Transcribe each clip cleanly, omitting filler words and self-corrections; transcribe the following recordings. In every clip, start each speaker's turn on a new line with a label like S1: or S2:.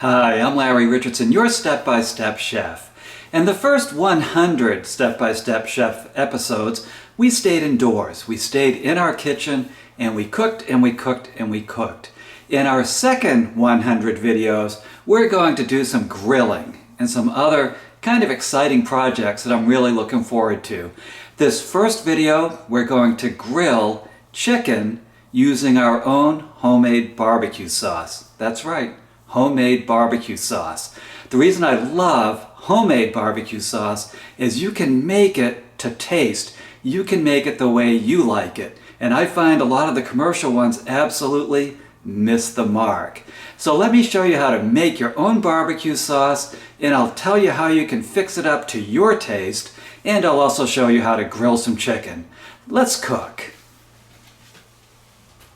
S1: Hi, I'm Larry Richardson, your step-by-step chef. And the first 100 step-by-step chef episodes, we stayed indoors. We stayed in our kitchen and we cooked and we cooked and we cooked. In our second 100 videos, we're going to do some grilling and some other kind of exciting projects that I'm really looking forward to. This first video, we're going to grill chicken using our own homemade barbecue sauce. That's right. Homemade barbecue sauce. The reason I love homemade barbecue sauce is you can make it to taste. You can make it the way you like it. And I find a lot of the commercial ones absolutely miss the mark. So let me show you how to make your own barbecue sauce, and I'll tell you how you can fix it up to your taste, and I'll also show you how to grill some chicken. Let's cook.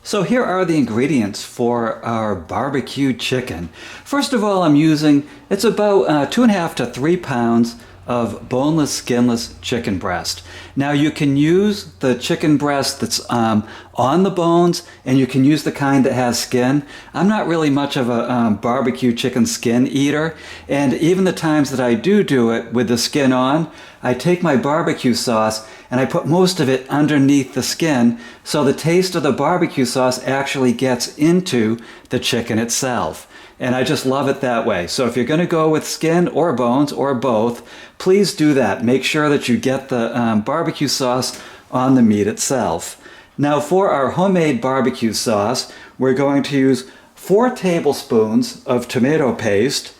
S1: So here are the ingredients for our barbecue chicken. First of all, I'm using, it's about 2.5 to 3 pounds of boneless, skinless chicken breast. Now you can use the chicken breast that's on the bones, and you can use the kind that has skin. I'm not really much of a barbecue chicken skin eater, and even the times that I do it with the skin on, I take my barbecue sauce and I put most of it underneath the skin, so the taste of the barbecue sauce actually gets into the chicken itself. And I just love it that way. So if you're going to go with skin or bones or both, please do that. Make sure that you get the barbecue sauce on the meat itself. Now for our homemade barbecue sauce, we're going to use 4 tablespoons of tomato paste,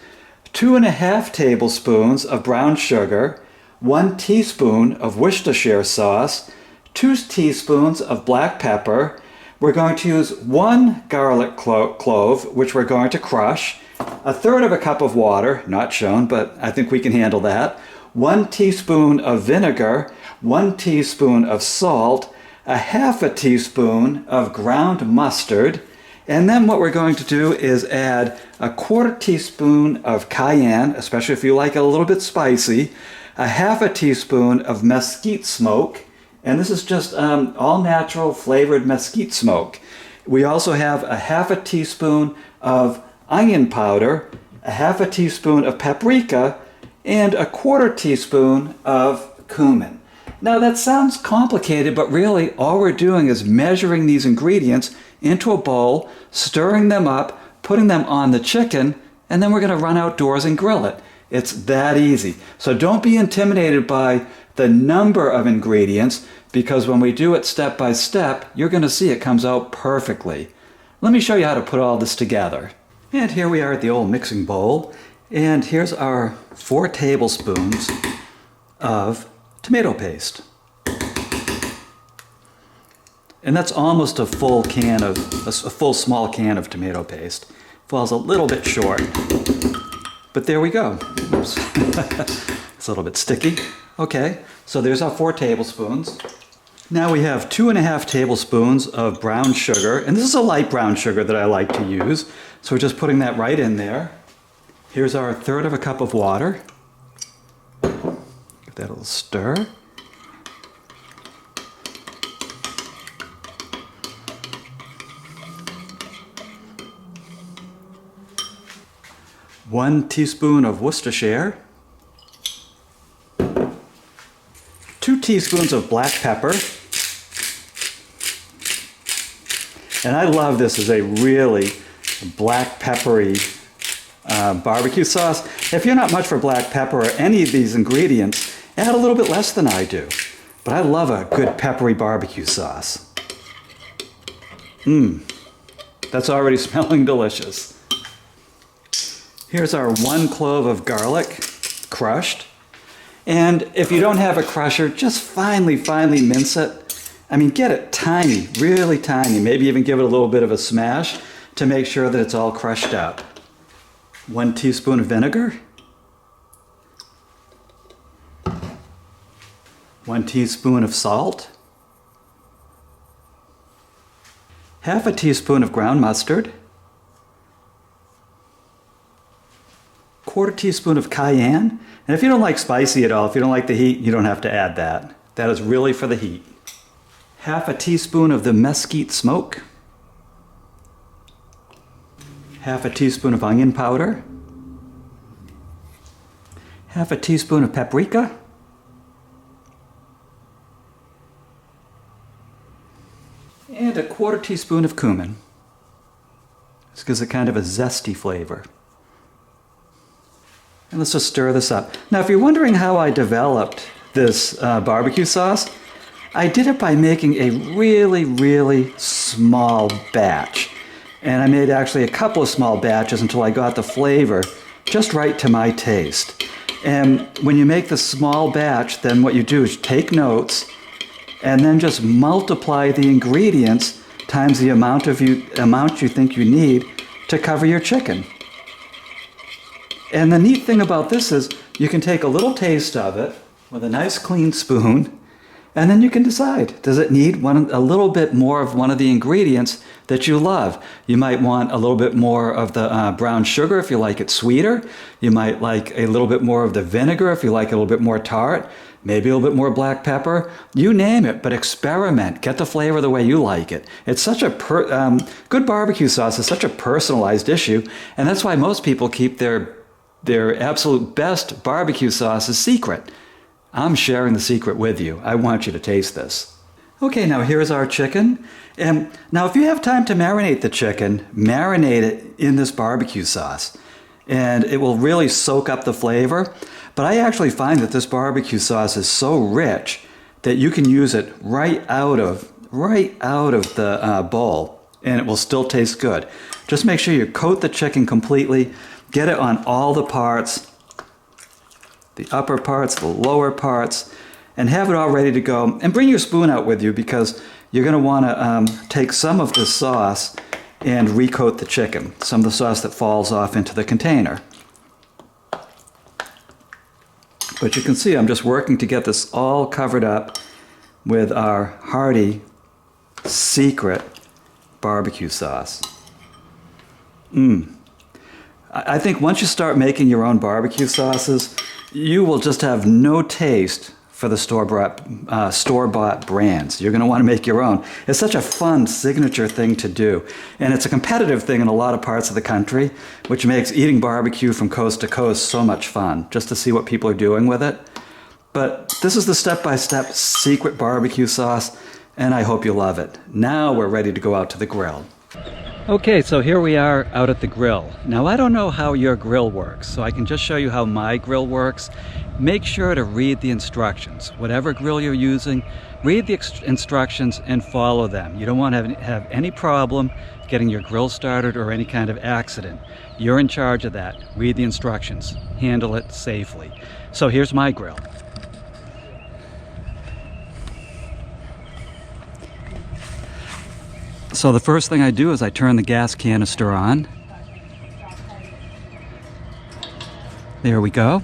S1: 2.5 tablespoons of brown sugar, 1 teaspoon of Worcestershire sauce, 2 teaspoons of black pepper. We're going to use 1 garlic clove, which we're going to crush, 1/3 cup of water, not shown, but I think we can handle that, 1 teaspoon of vinegar, 1 teaspoon of salt, 1/2 teaspoon of ground mustard, and then what we're going to do is add 1/4 teaspoon of cayenne, especially if you like it a little bit spicy, 1/2 teaspoon of mesquite smoke, and this is just all natural flavored mesquite smoke. We also have 1/2 teaspoon of onion powder, 1/2 teaspoon of paprika, and 1/4 teaspoon of cumin. Now that sounds complicated, but really all we're doing is measuring these ingredients into a bowl, stirring them up, putting them on the chicken, and then we're going to run outdoors and grill it. It's that easy. So don't be intimidated by the number of ingredients, because when we do it step by step, you're going to see it comes out perfectly. Let me show you how to put all this together. And here we are at the old mixing bowl, and here's our 4 tablespoons of tomato paste. And that's almost a full small can of tomato paste. Falls a little bit short. But there we go. Oops. It's a little bit sticky. Okay, so there's our 4 tablespoons. Now we have 2.5 tablespoons of brown sugar, and this is a light brown sugar that I like to use. So we're just putting that right in there. Here's our 1/3 cup of water. Give that a little stir. One teaspoon of Worcestershire, 2 teaspoons of black pepper, and I love this as a really black peppery barbecue sauce. If you're not much for black pepper or any of these ingredients, add a little bit less than I do. But I love a good peppery barbecue sauce. That's already smelling delicious. Here's our 1 clove of garlic, crushed. And if you don't have a crusher, just finely mince it. I mean, get it tiny, really tiny. Maybe even give it a little bit of a smash to make sure that it's all crushed up. 1 teaspoon of vinegar. 1 teaspoon of salt. 1/2 teaspoon of ground mustard. 1/4 teaspoon of cayenne. And if you don't like spicy at all, if you don't like the heat, you don't have to add that. That is really for the heat. 1/2 teaspoon of the mesquite smoke. 1/2 teaspoon of onion powder. half a teaspoon of paprika, and a quarter teaspoon of cumin. This gives it kind of a zesty flavor. And let's just stir this up. Now, if you're wondering how I developed this barbecue sauce, I did it by making a really, really small batch. And I made actually a couple of small batches until I got the flavor just right to my taste. And when you make the small batch, then what you do is take notes and then just multiply the ingredients times the amount you think you need to cover your chicken. And the neat thing about this is you can take a little taste of it with a nice clean spoon, and then you can decide, does it need a little bit more of one of the ingredients that you love? You might want a little bit more of the brown sugar if you like it sweeter. You might like a little bit more of the vinegar if you like it a little bit more tart. Maybe a little bit more black pepper. You name it, but experiment. Get the flavor the way you like it. It's such a good barbecue sauce is such a personalized issue, and that's why most people keep their absolute best barbecue sauce a secret. I'm sharing the secret with you. I want you to taste this. Okay, now here's our chicken. And now if you have time to marinate the chicken, marinate it in this barbecue sauce, and it will really soak up the flavor. But I actually find that this barbecue sauce is so rich that you can use it right out of the bowl, and it will still taste good. Just make sure you coat the chicken completely, get it on all the parts, the upper parts, the lower parts, and have it all ready to go. And bring your spoon out with you because you're going to want to take some of the sauce and recoat the chicken, some of the sauce that falls off into the container. But you can see I'm just working to get this all covered up with our hearty secret barbecue sauce. I think once you start making your own barbecue sauces, you will just have no taste for the store-bought brands. You're going to want to make your own. It's such a fun signature thing to do. And it's a competitive thing in a lot of parts of the country, which makes eating barbecue from coast to coast so much fun, just to see what people are doing with it. But this is the step-by-step secret barbecue sauce, and I hope you love it. Now we're ready to go out to the grill. Okay, so here we are out at the grill. Now I don't know how your grill works, so I can just show you how my grill works. Make sure to read the instructions. Whatever grill you're using, read the instructions and follow them. You don't want to have any problem getting your grill started or any kind of accident. You're in charge of that. Read the instructions. Handle it safely. So here's my grill. So the first thing I do is I turn the gas canister on. There we go.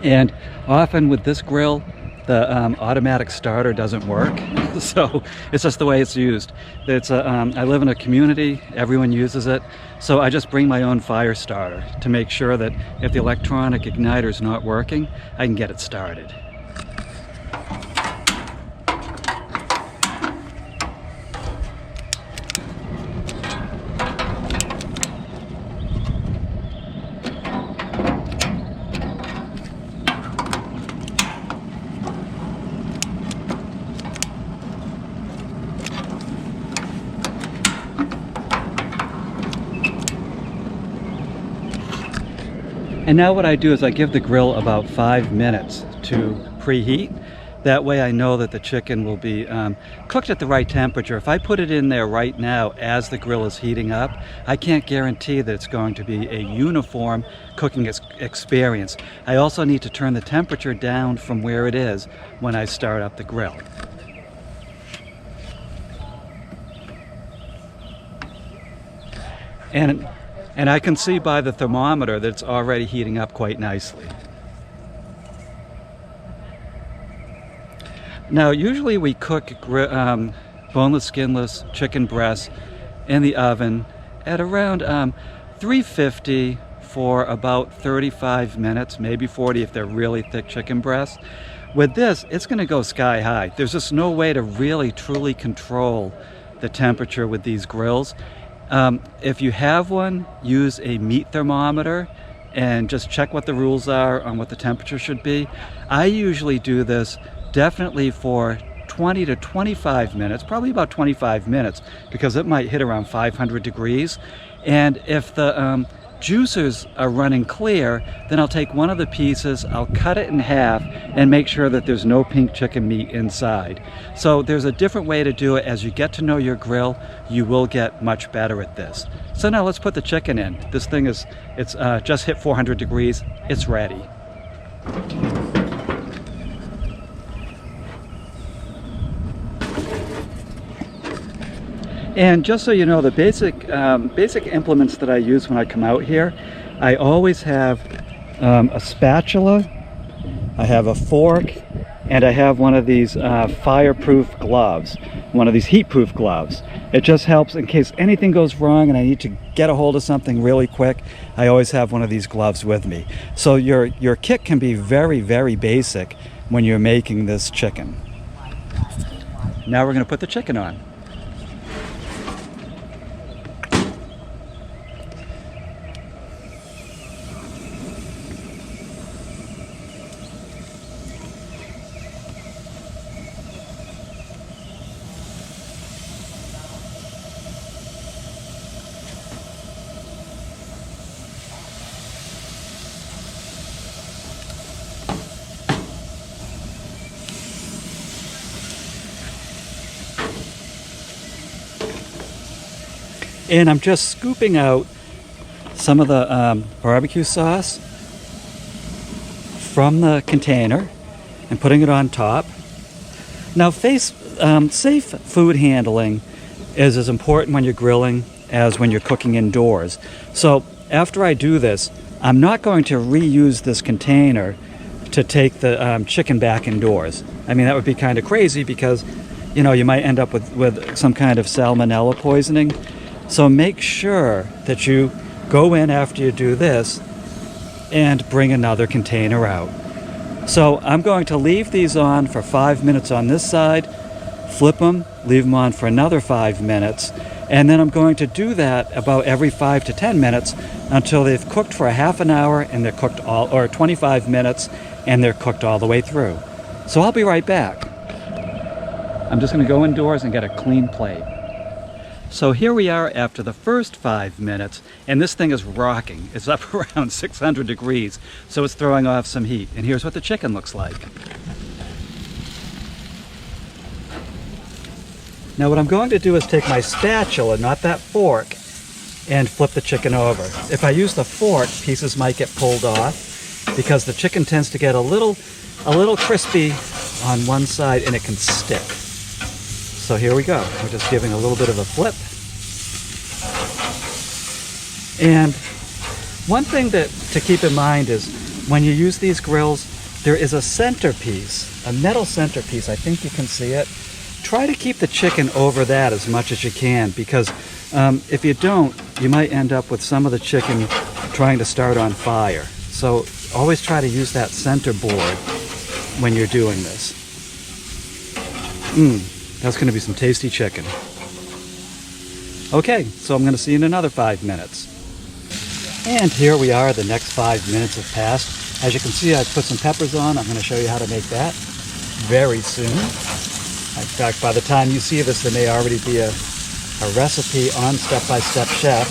S1: And often with this grill, the automatic starter doesn't work. So it's just the way it's used. I live in a community, everyone uses it. So I just bring my own fire starter to make sure that if the electronic igniter is not working, I can get it started. And now what I do is I give the grill about 5 minutes to preheat. That way I know that the chicken will be cooked at the right temperature. If I put it in there right now as the grill is heating up, I can't guarantee that it's going to be a uniform cooking experience. I also need to turn the temperature down from where it is when I start up the grill. And I can see by the thermometer that it's already heating up quite nicely. Now, usually we cook boneless, skinless chicken breasts in the oven at around 350 for about 35 minutes, maybe 40 if they're really thick chicken breasts. With this, it's going to go sky high. There's just no way to really, truly control the temperature with these grills. If you have one, use a meat thermometer and just check what the rules are on what the temperature should be. I usually do this definitely for 20 to 25 minutes, probably about 25 minutes, because it might hit around 500 degrees. And if the juicers are running clear, then I'll take one of the pieces, I'll cut it in half and make sure that there's no pink chicken meat inside. So there's a different way to do it. As you get to know your grill, you will get much better at this. So now let's put the chicken in. This thing it's just hit 400 degrees. It's ready. And just so you know, the basic implements that I use when I come out here, I always have a spatula, I have a fork, and I have one of these fireproof gloves, one of these heat-proof gloves. It just helps in case anything goes wrong and I need to get a hold of something really quick. I always have one of these gloves with me. So your kit can be very, very basic when you're making this chicken. Now we're going to put the chicken on. And I'm just scooping out some of the barbecue sauce from the container and putting it on top. Now, safe food handling is as important when you're grilling as when you're cooking indoors. So after I do this, I'm not going to reuse this container to take the chicken back indoors. I mean, that would be kind of crazy because, you know, you might end up with some kind of salmonella poisoning. So make sure that you go in after you do this and bring another container out. So I'm going to leave these on for 5 minutes on this side, flip them, leave them on for another 5 minutes, and then I'm going to do that about every 5 to 10 minutes until they've cooked for a half an hour and they're cooked or 25 minutes and they're cooked all the way through. So I'll be right back. I'm just going to go indoors and get a clean plate. So here we are after the first 5 minutes, and this thing is rocking. It's up around 600 degrees, so it's throwing off some heat. And here's what the chicken looks like. Now what I'm going to do is take my spatula, not that fork, and flip the chicken over. If I use the fork, pieces might get pulled off because the chicken tends to get a little crispy on one side and it can stick. So here we go. We're just giving a little bit of a flip. And one thing to keep in mind is when you use these grills, there is a centerpiece, a metal centerpiece. I think you can see it. Try to keep the chicken over that as much as you can, because if you don't, you might end up with some of the chicken trying to start on fire. So always try to use that center board when you're doing this. That's going to be some tasty chicken. Okay, so I'm going to see you in another 5 minutes. And here we are, the next 5 minutes have passed. As you can see, I've put some peppers on. I'm going to show you how to make that very soon. In fact, by the time you see this, there may already be a recipe on Step-by-Step Chef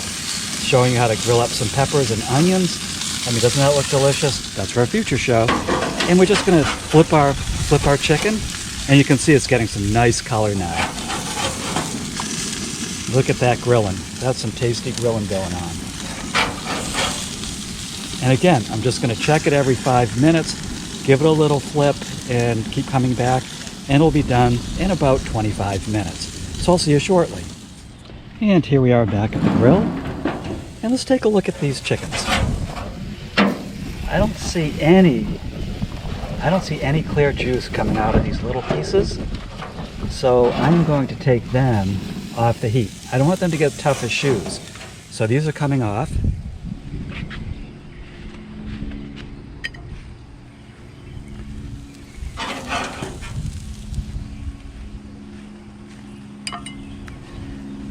S1: showing you how to grill up some peppers and onions. I mean, doesn't that look delicious? That's for a future show. And we're just going to flip our chicken. And you can see it's getting some nice color now. Look at that grilling. That's some tasty grilling going on. And again, I'm just going to check it every 5 minutes, give it a little flip, and keep coming back. And it'll be done in about 25 minutes. So I'll see you shortly. And here we are back at the grill. And let's take a look at these chickens. I don't see any clear juice coming out of these little pieces, so I'm going to take them off the heat. I don't want them to get tough as shoes. So these are coming off.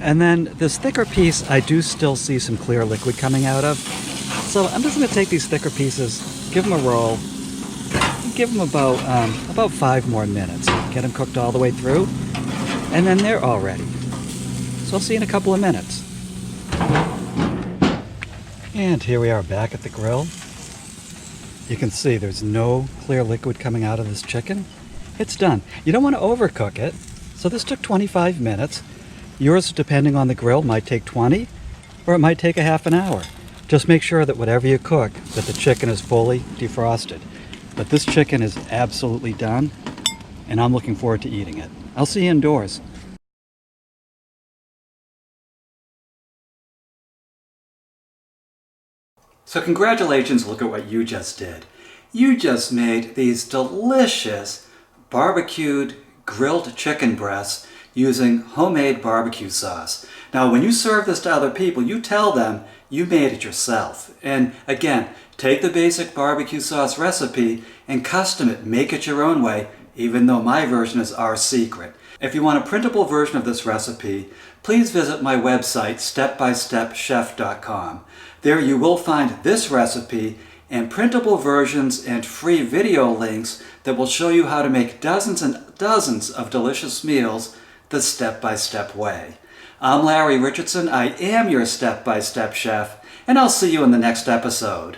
S1: And then this thicker piece, I do still see some clear liquid coming out of. So I'm just going to take these thicker pieces, give them a roll, give them about 5 more minutes. Get them cooked all the way through, and then they're all ready. So I'll see you in a couple of minutes. And here we are back at the grill. You can see there's no clear liquid coming out of this chicken. It's done. You don't want to overcook it. So this took 25 minutes. Yours, depending on the grill, might take 20, or it might take a half an hour. Just make sure that whatever you cook, that the chicken is fully defrosted. But this chicken is absolutely done, and I'm looking forward to eating it. I'll see you indoors. So congratulations, look at what you just did. You just made these delicious barbecued grilled chicken breasts using homemade barbecue sauce. Now when you serve this to other people, you tell them you made it yourself. And again, take the basic barbecue sauce recipe and custom it, make it your own way, even though my version is our secret. If you want a printable version of this recipe, please visit my website, stepbystepchef.com. There you will find this recipe and printable versions and free video links that will show you how to make dozens and dozens of delicious meals the step-by-step way. I'm Larry Richardson. I am your step-by-step chef, and I'll see you in the next episode.